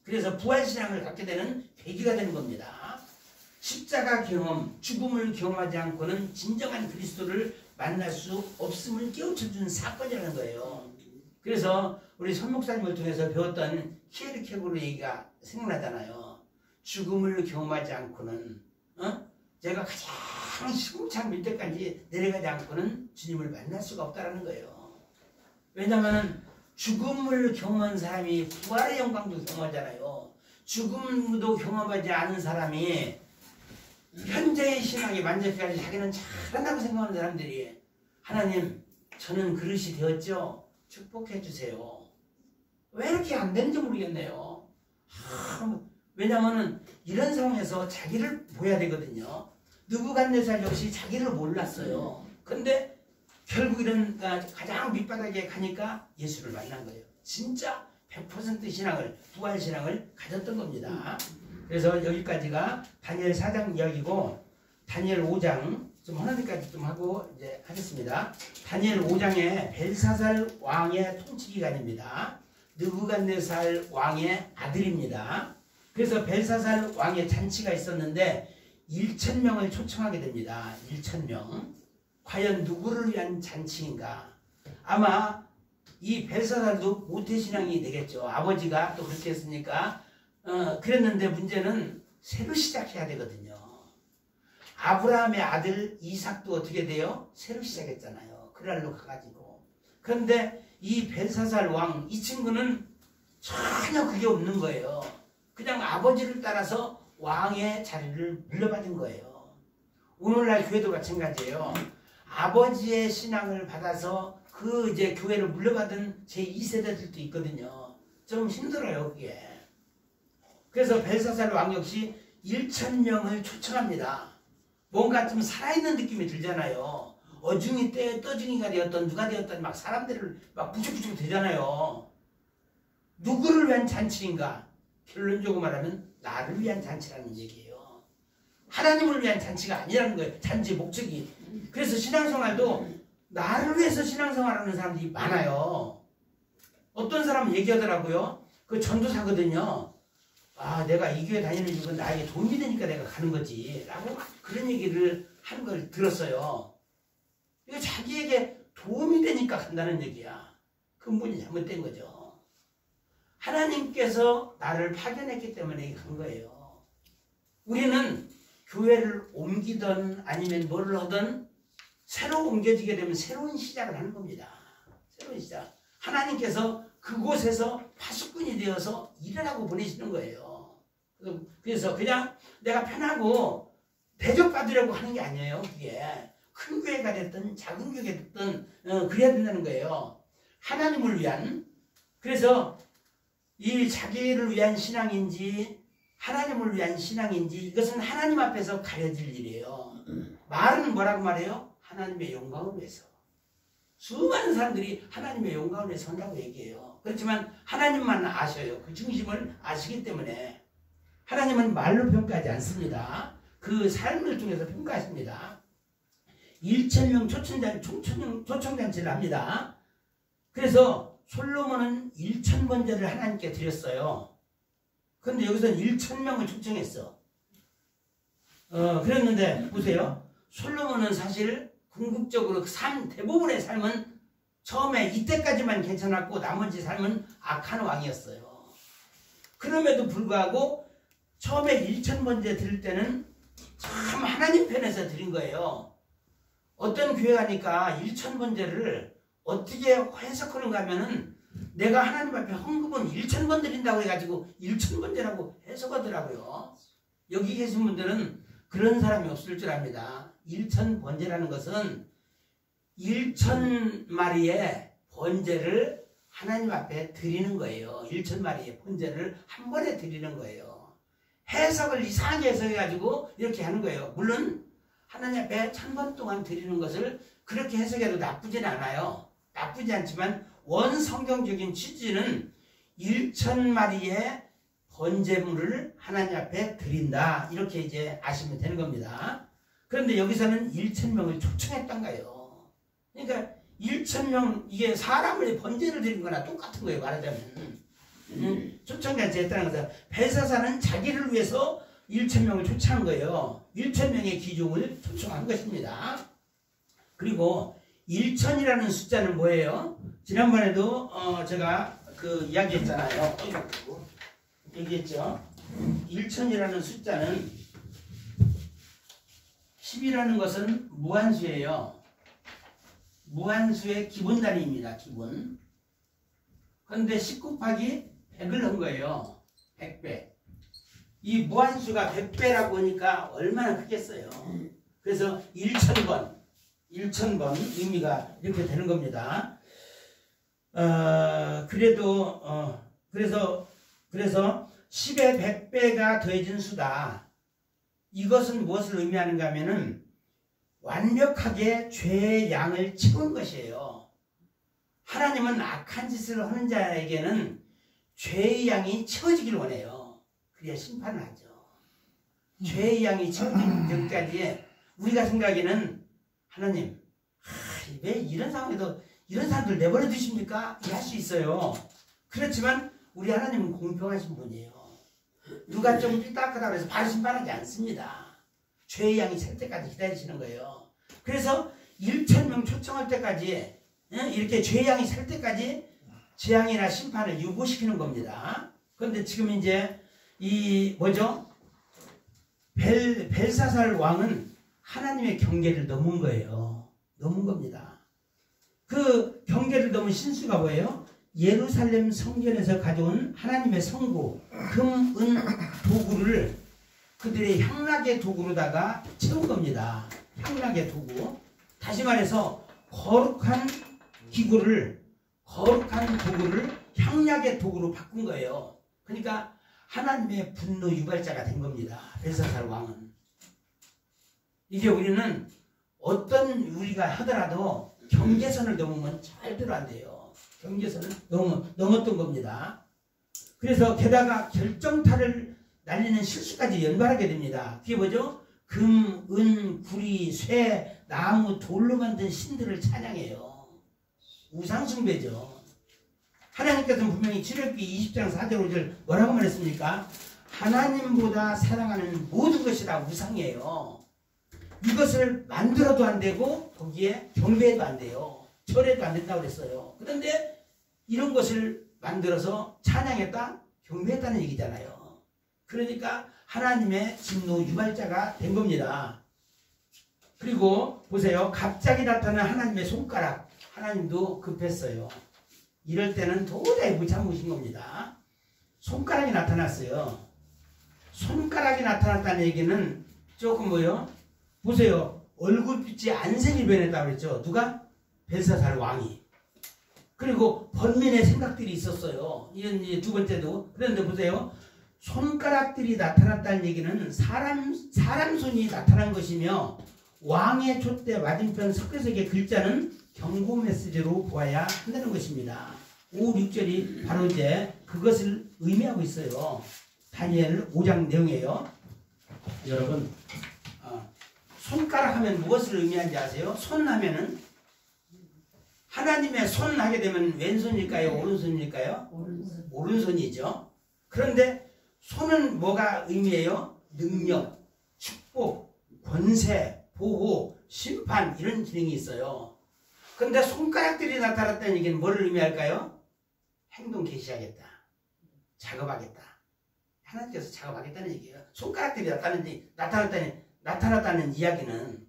그래서 부활신앙을 갖게 되는 계기가 되는 겁니다. 십자가 경험, 죽음을 경험하지 않고는 진정한 그리스도를 만날 수 없음을 깨우쳐준 사건이라는 거예요. 그래서 우리 손 목사님을 통해서 배웠던 키에르케고르 얘기가 생각나잖아요. 죽음을 경험하지 않고는 제가 가장 시궁창 밑에까지 내려가지 않고는 주님을 만날 수가 없다는 거예요. 왜냐하면 죽음을 경험한 사람이 부활의 영광도 경험하잖아요. 죽음도 경험하지 않은 사람이 현재의 신앙에 만족해가지고 자기는 잘한다고 생각하는 사람들이 하나님 저는 그릇이 되었죠. 축복해 주세요. 왜 이렇게 안 되는지 모르겠네요. 왜냐하면 이런 상황에서 자기를 보여야 되거든요. 느부갓네살 역시 자기를 몰랐어요. 근데 결국 이런 가장 밑바닥에 가니까 예수를 만난 거예요. 진짜 100% 신앙을, 부활신앙을 가졌던 겁니다. 그래서 여기까지가 다니엘 4장 이야기고 다니엘 5장 좀 하나님까지 좀 하고 이제 하겠습니다. 다니엘 5장에 벨사살 왕의 통치 기간입니다. 느부갓네살 왕의 아들입니다. 그래서 벨사살 왕의 잔치가 있었는데 1,000명을 초청하게 됩니다. 1,000명. 과연 누구를 위한 잔치인가? 아마 이 벨사살도 모태신앙이 되겠죠. 아버지가 또 그렇게 했으니까 그랬는데 문제는 새로 시작해야 되거든요. 아브라함의 아들 이삭도 어떻게 돼요? 새로 시작했잖아요. 그랄로 가가지고. 그런데 이 벨사살 왕, 이 친구는 전혀 그게 없는 거예요. 그냥 아버지를 따라서 왕의 자리를 물려받은 거예요. 오늘날 교회도 마찬가지예요. 아버지의 신앙을 받아서 그 이제 교회를 물려받은 제2세대들도 있거든요. 좀 힘들어요, 그게. 그래서 벨사살 왕 역시 1,000명을 초청합니다. 뭔가 좀 살아있는 느낌이 들잖아요. 어중이 때 떠중이가 되었던 누가 되었던 막 사람들을 막 부죽부죽 되잖아요. 누구를 위한 잔치인가? 결론적으로 말하면 나를 위한 잔치라는 얘기예요. 하나님을 위한 잔치가 아니라는 거예요. 잔치 목적이. 그래서 신앙생활도 나를 위해서 신앙생활하는 사람들이 많아요. 어떤 사람은 얘기하더라고요. 그 전도사거든요. 아, 내가 이 교회 다니는 이유는 나에게 도움이 되니까 내가 가는 거지. 라고 그런 얘기를 하는 걸 들었어요. 이거 자기에게 도움이 되니까 간다는 얘기야. 근본이 잘못된 거죠. 하나님께서 나를 파견했기 때문에 간 거예요. 우리는 교회를 옮기든 아니면 뭐를 하든 새로 옮겨지게 되면 새로운 시작을 하는 겁니다. 새로운 시작. 하나님께서 그곳에서 파수꾼이 되어서 일을 하고 보내시는 거예요. 그래서 그냥 내가 편하고 대접받으려고 하는 게 아니에요. 그게 큰 교회가 됐든 작은 교회가 됐든 그래야 된다는 거예요. 하나님을 위한. 그래서 이 자기를 위한 신앙인지 하나님을 위한 신앙인지 이것은 하나님 앞에서 가려질 일이에요. 말은 뭐라고 말해요? 하나님의 영광을 위해서. 수많은 사람들이 하나님의 영광을 위해서 한다고 얘기해요. 그렇지만 하나님만 아셔요. 그 중심을 아시기 때문에. 하나님은 말로 평가하지 않습니다. 그 삶을 통해서 평가하십니다. 1,000명 초청잔치를 합니다. 그래서 솔로몬은 1,000번제를 하나님께 드렸어요. 근데 여기서는 1,000명을 초청했어. 그랬는데 보세요. 솔로몬은 사실 궁극적으로 대부분의 삶은 처음에 이때까지만 괜찮았고 나머지 삶은 악한 왕이었어요. 그럼에도 불구하고 처음에 1,000번째 드릴 때는 참 하나님 편에서 드린 거예요. 어떤 교회 가니까 1,000번째를 어떻게 해석하는가 하면은 내가 하나님 앞에 헌금은 1,000번 드린다고 해가지고 1,000번째라고 해석하더라고요. 여기 계신 분들은 그런 사람이 없을 줄 압니다. 1,000번제라는 것은 1,000마리의 번제를 하나님 앞에 드리는 거예요. 1,000마리의 번제를 한 번에 드리는 거예요. 해석을 이상하게 해석해가지고 이렇게 하는 거예요. 물론 하나님 앞에 1,000번 동안 드리는 것을 그렇게 해석해도 나쁘진 않아요. 나쁘지 않지만 원성경적인 취지는 1,000마리의 번제물을 하나님 앞에 드린다. 이렇게 이제 아시면 되는 겁니다. 그런데 여기서는 1,000명을 초청했던 거예요. 그러니까 1,000명, 이게 사람을 번제를 드린 거나 똑같은 거예요. 말하자면. 초청잔치 했다는 것은 벨사사는 자기를 위해서 1,000명을 초청한 거예요. 1,000명의 귀족을 초청한 것입니다. 그리고 1,000이라는 숫자는 뭐예요? 지난번에도 제가 그 이야기했잖아요. 얘기했죠. 1,000이라는 숫자는 10이라는 것은 무한수예요. 무한수의 기본 단위입니다. 기본. 그런데 10 곱하기 100을 한 거예요. 100배. 이 무한수가 100배라고 하니까 얼마나 크겠어요. 그래서 1,000번. 1,000번 의미가 이렇게 되는 겁니다. 그래서 10의 100배가 더해진 수다. 이것은 무엇을 의미하는가 하면은 완벽하게 죄의 양을 채운 것이에요. 하나님은 악한 짓을 하는 자에게는 죄의 양이 채워지길 원해요. 그래야 심판을 하죠. 죄의 양이 채워지는 전까지 우리가 생각에는 하나님, 왜 이런 상황에도 이런 사람들 내버려 두십니까? 할 수 있어요. 그렇지만 우리 하나님은 공평하신 분이에요. 누가 좀 삐딱하다고 해서 바로 심판하지 않습니다. 죄의 양이 셀 때까지 기다리시는 거예요. 그래서 1,000명 초청할 때까지 이렇게 죄의 양이 셀 때까지 재앙이나 심판을 유보시키는 겁니다. 그런데 지금 이제 이 뭐죠? 벨사살 왕은 하나님의 경계를 넘은 거예요. 넘은 겁니다. 그 경계를 넘은 신수가 뭐예요? 예루살렘 성전에서 가져온 하나님의 성구, 금, 은, 도구를 그들의 향락의 도구로다가 채운 겁니다. 향락의 도구. 다시 말해서 거룩한 도구를 향락의 도구로 바꾼 거예요. 그러니까 하나님의 분노 유발자가 된 겁니다. 벨사살 왕은. 이게 우리는 어떤 우리가 하더라도 경계선을 넘으면 절대로 안 돼요. 경계선을 넘었던 겁니다. 그래서 게다가 결정타를 날리는 실수까지 연발하게 됩니다. 그게 뭐죠? 금, 은, 구리, 쇠, 나무, 돌로 만든 신들을 찬양해요. 우상숭배죠. 하나님께서는 분명히 출애굽기 20장 4절 5절 뭐라고 말했습니까? 하나님보다 사랑하는 모든 것이 다 우상이에요. 이것을 만들어도 안 되고 거기에 경배해도 안 돼요. 절해도 안 된다고 그랬어요. 그런데 이런 것을 만들어서 찬양했다? 경배했다는 얘기잖아요. 그러니까 하나님의 진노 유발자가 된 겁니다. 그리고 보세요. 갑자기 나타난 하나님의 손가락. 하나님도 급했어요. 이럴 때는 도저히 못 참으신 겁니다. 손가락이 나타났어요. 손가락이 나타났다는 얘기는 조금 뭐요? 보세요. 얼굴빛이 안색이 변했다고 그랬죠. 누가? 벨사살 왕이. 그리고 번민의 생각들이 있었어요. 이건 이제 두 번째도. 그런데 보세요. 손가락들이 나타났다는 얘기는 사람 손이 나타난 것이며 왕의 촛대 맞은편 석회석의 글자는 경고 메시지로 보아야 한다는 것입니다. 5, 6절이 바로 이제 그것을 의미하고 있어요. 다니엘 5장 내용이에요. 여러분 손가락 하면 무엇을 의미하는지 아세요? 손 하면은 하나님의 손 하게 되면 왼손일까요? 오른손일까요? 오른손이죠. 그런데 손은 뭐가 의미해요? 능력, 축복, 권세, 보호, 심판 이런 기능이 있어요. 그런데 손가락들이 나타났다는 얘기는 뭐를 의미할까요? 행동 개시하겠다. 작업하겠다. 하나님께서 작업하겠다는 얘기예요. 손가락들이 나타났다는 이야기는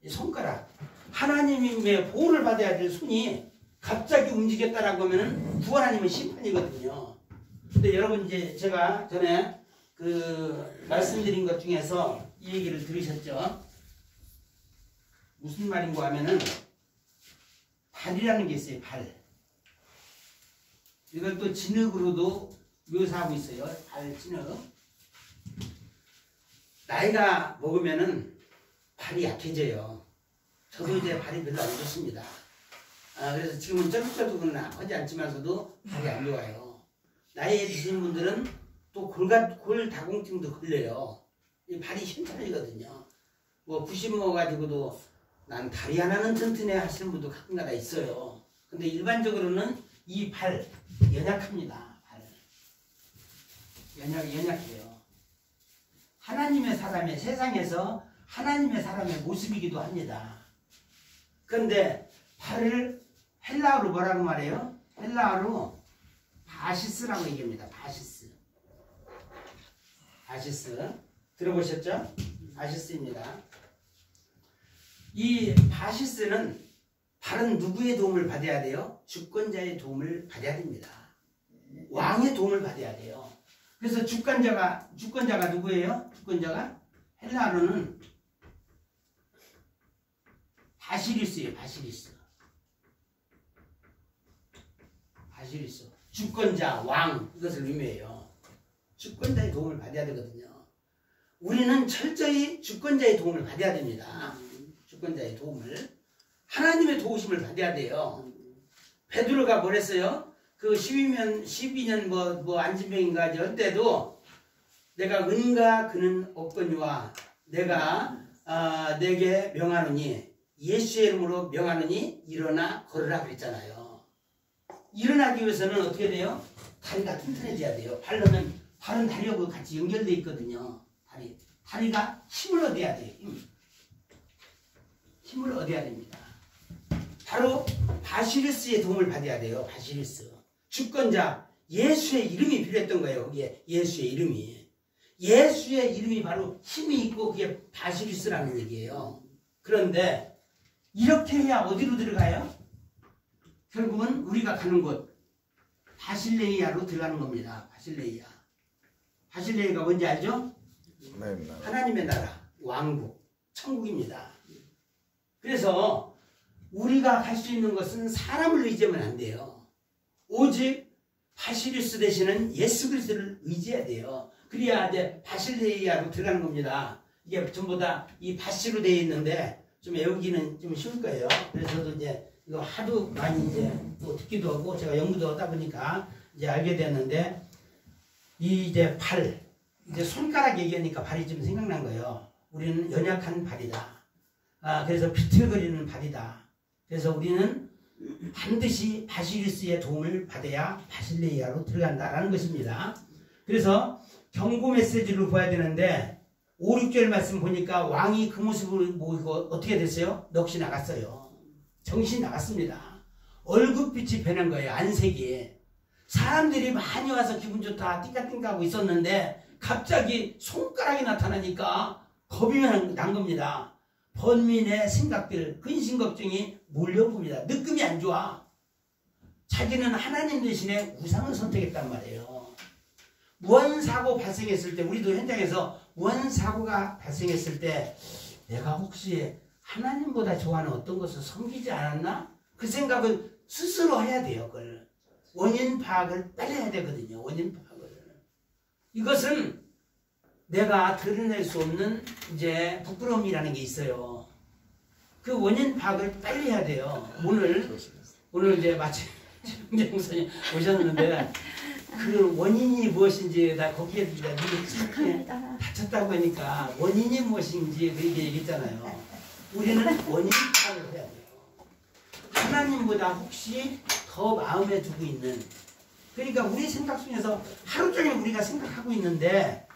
이 손가락. 하나님의 보호를 받아야 될 손이 갑자기 움직였다라고 하면은 구원 아니면 심판이거든요. 근데 여러분 이제 제가 전에 그 말씀드린 것 중에서 이 얘기를 들으셨죠? 무슨 말인가 하면은 발이라는 게 있어요. 발. 이걸 또 진흙으로도 묘사하고 있어요. 발 진흙. 나이가 먹으면은 발이 약해져요. 저도 이제 발이 별로 안 좋습니다. 그래서 지금은 쩌둑쩌둑은 하지 않지만서도 발이 안 좋아요. 나이에 드신 분들은 또 골 다공증도 걸려요. 이 발이 힘들거든요. 뭐 90 먹어가지고도 난 다리 하나는 튼튼해 하시는 분도 가끔가다 있어요. 근데 일반적으로는 이 발 연약합니다. 발 연약해요. 하나님의 사람의 세상에서 하나님의 사람의 모습이기도 합니다. 그런데 발을 헬라어로 뭐라고 말해요? 헬라어로 바시스라고 얘기합니다. 바시스 들어보셨죠? 바시스입니다. 이 바시스는 발은 누구의 도움을 받아야 돼요? 주권자의 도움을 받아야 됩니다. 왕의 도움을 받아야 돼요. 그래서 주권자가 누구예요? 주권자가 헬라어로는 바시리스예요. 바시리스. 주권자, 왕 이것을 의미해요. 주권자의 도움을 받아야 되거든요. 우리는 철저히 주권자의 도움을 받아야 됩니다. 주권자의 도움을. 하나님의 도우심을 받아야 돼요. 베드로가 뭐랬어요? 그 12년 뭐 안진병인가 할 때도 내가 은과 그는 없거니와 내가 내게 명하노니 예수의 이름으로 명하노니 일어나 걸으라 그랬잖아요. 일어나기 위해서는 어떻게 돼요? 다리가 튼튼해져야 돼요. 발은 다리하고 같이 연결되어 있거든요. 다리가 힘을 얻어야 돼요. 힘을 얻어야 됩니다. 바로 바시리스의 도움을 받아야 돼요. 바시리스. 주권자 예수의 이름이 필요했던 거예요. 그게 예수의 이름이 바로 힘이 있고 그게 바시리스라는 얘기예요. 그런데 이렇게 해야 어디로 들어가요? 결국은 우리가 가는 곳 바실레이아로 들어가는 겁니다. 바실레이아가 뭔지 알죠? 하나님의 나라, 왕국, 천국입니다. 그래서 우리가 갈 수 있는 것은 사람을 의지하면 안 돼요. 오직 바시리스 되시는 예수 그리스도를 의지해야 돼요. 그래야 이제 바실레이아로 들어가는 겁니다. 이게 전부 다 이 바시로 되어 있는데 좀 외우기는 좀 쉬울 거예요. 그래서 저도 이제 이거 하도 많이 이제 또 듣기도 하고 제가 연구도 하다 보니까 이제 알게 됐는데 이 이제 이제 손가락 얘기하니까 발이 좀 생각난 거예요. 우리는 연약한 발이다. 그래서 비틀거리는 발이다. 그래서 우리는 반드시 바시리스의 도움을 받아야 바실레이아로 들어간다라는 것입니다. 그래서 경고 메시지를 봐야 되는데 5, 6절 말씀 보니까 왕이 그 모습을 보고 어떻게 됐어요? 넋이 나갔어요. 정신이 나갔습니다. 얼굴빛이 변한 거예요. 안색이. 사람들이 많이 와서 기분 좋다 띵까띵까 하고 있었는데 갑자기 손가락이 나타나니까 겁이 난 겁니다. 번민의 생각들, 근심 걱정이 몰려옵니다. 느낌이 안 좋아. 자기는 하나님 대신에 우상을 선택했단 말이에요. 무한사고 발생했을 때 우리도 현장에서 무한사고가 발생했을 때 내가 혹시 하나님보다 좋아하는 어떤 것을 섬기지 않았나? 그 생각을 스스로 해야 돼요. 그걸. 원인 파악을 빨리 해야 되거든요. 원인 파악을. 이것은 내가 드러낼 수 없는 이제 부끄러움이라는 게 있어요. 그 원인 파악을 빨리 해야 돼요. 오늘 이제 마침 정재 목사님 오셨는데 그 원인이 무엇인지 나 거기에 눈이 다쳤다고 하니까 원인이 무엇인지 그렇게 얘기했잖아요. 우리는 원인 파악을 해야 돼요. 하나님보다 혹시 더 마음에 두고 있는 그러니까 우리 생각 속에서 하루 종일 우리가 생각하고 있는데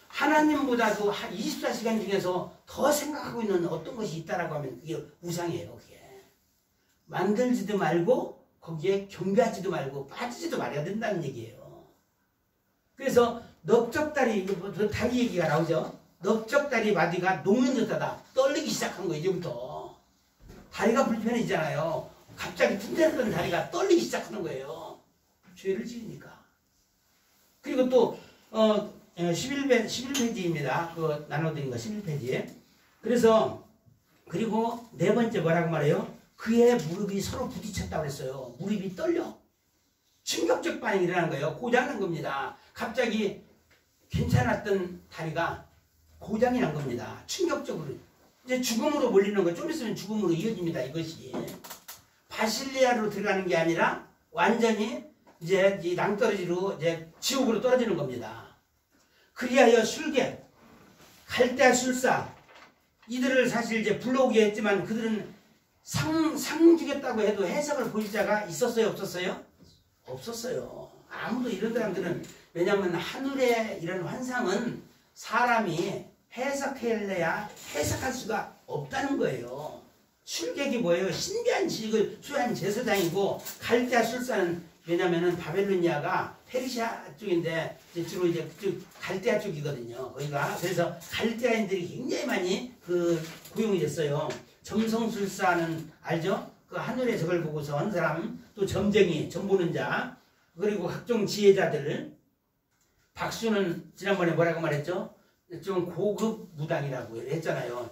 하나님보다도 24시간 중에서 더 생각하고 있는 어떤 것이 있다라고 하면 그게 우상이에요. 그게 만들지도 말고 거기에 경배하지도 말고 빠지지도 말아야 된다는 얘기예요. 그래서 넓적다리, 다리 얘기가 나오죠. 넓적다리 마디가 녹는 듯하다. 떨리기 시작한 거예요. 이제부터 다리가 불편해지잖아요. 갑자기 튼튼했던 다리가 떨리기 시작하는 거예요. 죄를 지으니까. 그리고 또 11페이지입니다. 그 나눠드린 거 11페이지에. 그래서 그리고 네 번째 뭐라고 말해요? 그의 무릎이 서로 부딪혔다고 했어요. 무릎이 떨려. 충격적 반응이 일어나는 거예요. 고장난 겁니다. 갑자기 괜찮았던 다리가 고장이 난 겁니다. 충격적으로. 이제 죽음으로 몰리는 거, 좀 있으면 죽음으로 이어집니다. 이것이. 바실리아로 들어가는 게 아니라 완전히 이제 이 낭떠러지로 이제 지옥으로 떨어지는 겁니다. 그리하여 술객, 갈대아 술사, 이들을 사실 이제 불러오게 했지만 그들은 상 주겠다고 해도 해석을 보일 자가 있었어요? 없었어요? 없었어요. 아무도 이런 사람들은, 왜냐하면 하늘의 이런 환상은 사람이 해석해야 해석할 수가 없다는 거예요. 술객이 뭐예요? 신비한 지식을 수여한 제사장이고, 갈대아 술사는 왜냐면은 바벨로니아가 페르시아 쪽인데 주로 이제 그쪽 갈대아 쪽이거든요. 거기가. 그래서 갈대아인들이 굉장히 많이 고용이 됐어요. 점성술사는 알죠? 그 하늘의 적을 보고서 한 사람, 또 점쟁이, 점 보는 자, 그리고 각종 지혜자들. 박수는 지난번에 뭐라고 말했죠? 좀 고급 무당이라고 했잖아요.